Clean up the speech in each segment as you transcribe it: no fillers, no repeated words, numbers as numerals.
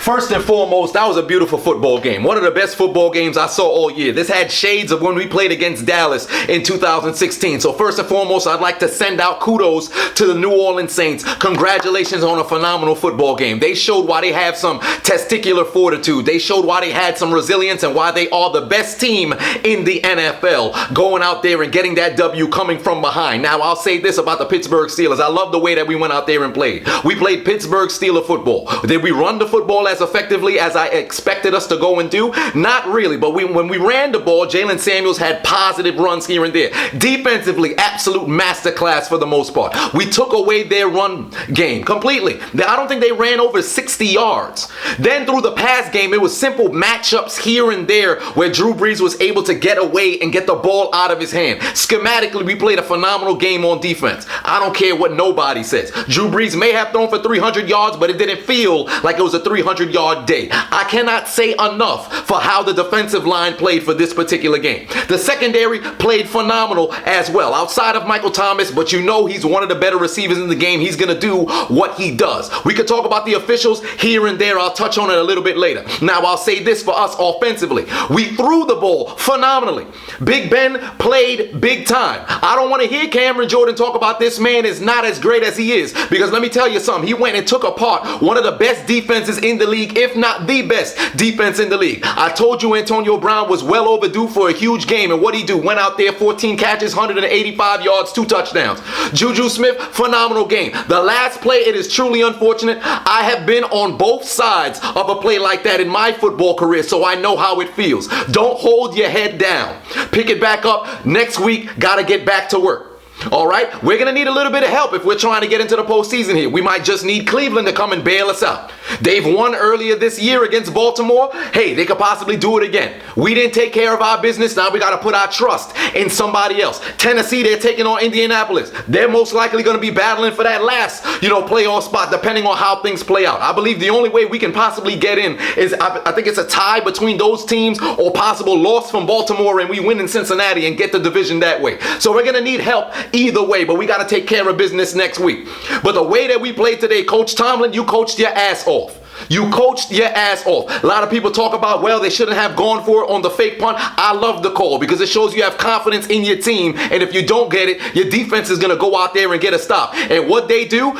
First and foremost, that was a beautiful football game. One of the best football games I saw all year. This had shades of when we played against Dallas in 2016. So first and foremost, I'd like to send out kudos to the New Orleans Saints. Congratulations on a phenomenal football game. They showed why they have some testicular fortitude. They showed why they had some resilience and why they are the best team in the NFL, going out there and getting that W coming from behind. Now, I'll say this about the Pittsburgh Steelers. I love the way that we went out there and played. We played Pittsburgh Steeler football. Did we run the football as effectively as I expected us to go and do? Not really, but when we ran the ball, Jalen Samuels had positive runs here and there. Defensively, absolute masterclass for the most part. We took away their run game completely. I don't think they ran over 60 yards. Then through the pass game, it was simple matchups here and there where Drew Brees was able to get away and get the ball out of his hand. Schematically, we played a phenomenal game on defense. I don't care what nobody says. Drew Brees may have thrown for 300 yards, but it didn't feel like it was a 300-yard day. I cannot say enough for how the defensive line played for this particular game. The secondary played phenomenal as well. Outside of Michael Thomas, but you know he's one of the better receivers in the game. He's going to do what he does. We could talk about the officials here and there. I'll touch on it a little bit later. Now, I'll say this for us offensively. We threw the ball phenomenally. Big Ben played big time. I don't want to hear Cameron Jordan talk about this man is not as great as he is, because let me tell you something. He went and took apart one of the best defenses in the league, if not the best defense in the league. I told you Antonio Brown was well overdue for a huge game, and what'd he do? Went out there, 14 catches, 185 yards, 2 touchdowns. Juju Smith, phenomenal game. The last play, it is truly unfortunate. I have been on both sides of a play like that in my football career, so I know how it feels. Don't hold your head down. Pick it back up next week. Gotta get back to work. All right, we're going to need a little bit of help if we're trying to get into the postseason here. We might just need Cleveland to come and bail us out. They've won earlier this year against Baltimore. Hey, they could possibly do it again. We didn't take care of our business. Now we got to put our trust in somebody else. Tennessee, they're taking on Indianapolis. They're most likely going to be battling for that last, playoff spot, depending on how things play out. I believe the only way we can possibly get in is, I think it's a tie between those teams or possible loss from Baltimore and we win in Cincinnati and get the division that way. So we're going to need help either way, but we got to take care of business next week. But the way that we played today, Coach Tomlin, you coached your ass off. You coached your ass off. A lot of people talk about, well, they shouldn't have gone for it on the fake punt. I love the call because it shows you have confidence in your team. And if you don't get it, your defense is going to go out there and get a stop. And what they do,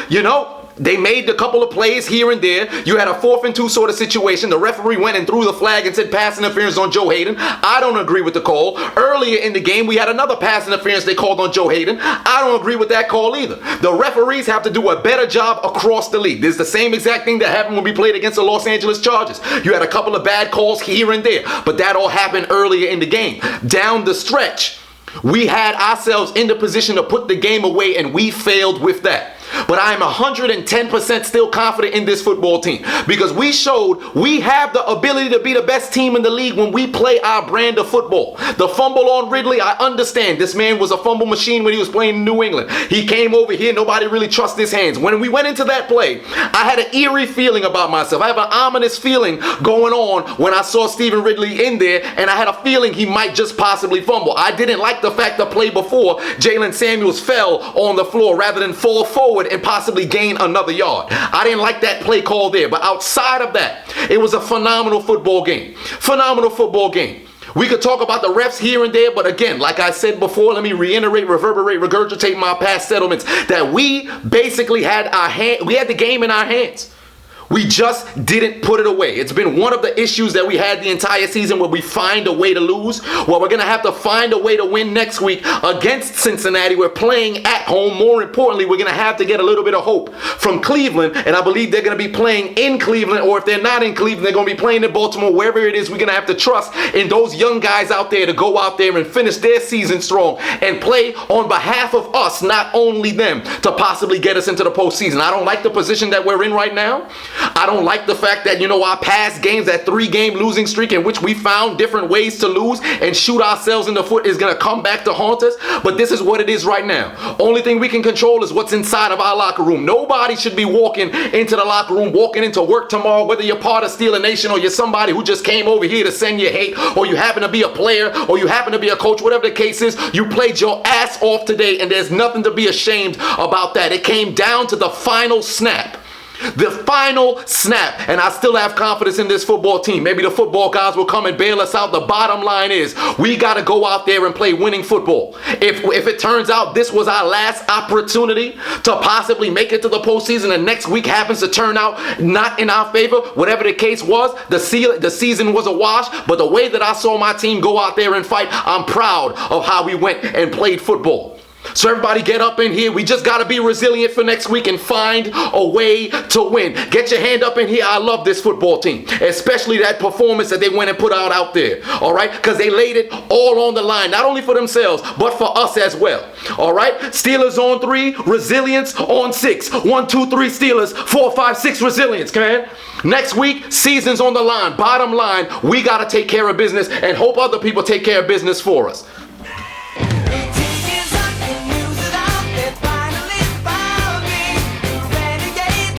they made a couple of plays here and there. You had a 4th and 2 sort of situation. The referee went and threw the flag and said pass interference on Joe Hayden. I don't agree with the call. Earlier in the game, we had another pass interference they called on Joe Hayden. I don't agree with that call either. The referees have to do a better job across the league. This is the same exact thing that happened when we played against the Los Angeles Chargers. You had a couple of bad calls here and there, but that all happened earlier in the game. Down the stretch, we had ourselves in the position to put the game away, and we failed with that. But I am 110% still confident in this football team because we showed we have the ability to be the best team in the league when we play our brand of football. The fumble on Ridley, I understand. This man was a fumble machine when he was playing in New England. He came over here. Nobody really trusts his hands. When we went into that play, I had an eerie feeling about myself. I have an ominous feeling going on when I saw Stephen Ridley in there, and I had a feeling he might just possibly fumble. I didn't like the fact the play before Jalen Samuels fell on the floor rather than fall forward and possibly gain another yard. I didn't like that play call there, but outside of that, it was a phenomenal football game. Phenomenal football game. We could talk about the refs here and there, but again, like I said before, let me reiterate, reverberate, regurgitate my past settlements, that we basically had the game in our hands. We just didn't put it away. It's been one of the issues that we had the entire season where we find a way to lose. Well, we're going to have to find a way to win next week against Cincinnati. We're playing at home. More importantly, we're going to have to get a little bit of hope from Cleveland, and I believe they're going to be playing in Cleveland, or if they're not in Cleveland, they're going to be playing in Baltimore. Wherever it is, we're going to have to trust in those young guys out there to go out there and finish their season strong and play on behalf of us, not only them, to possibly get us into the postseason. I don't like the position that we're in right now. I don't like the fact that, our past games, that 3-game losing streak in which we found different ways to lose and shoot ourselves in the foot is going to come back to haunt us. But this is what it is right now. Only thing we can control is what's inside of our locker room. Nobody should be walking into the locker room, walking into work tomorrow, whether you're part of Steeler Nation or you're somebody who just came over here to send you hate, or you happen to be a player, or you happen to be a coach, whatever the case is. You played your ass off today, and there's nothing to be ashamed about that. It came down to the final snap. The final snap, and I still have confidence in this football team. Maybe the football guys will come and bail us out. The bottom line is we got to go out there and play winning football. If it turns out this was our last opportunity to possibly make it to the postseason and next week happens to turn out not in our favor, whatever the case was, the season was a wash. But the way that I saw my team go out there and fight, I'm proud of how we went and played football. So everybody get up in here. We just got to be resilient for next week and find a way to win. Get your hand up in here. I love this football team, especially that performance that they went and put out there. All right, because they laid it all on the line, not only for themselves, but for us as well. All right, Steelers on 3, resilience on 6. 1, 2, 3 Steelers, 4, 5, 6 resilience, man. Next week, season's on the line. Bottom line, we got to take care of business and hope other people take care of business for us.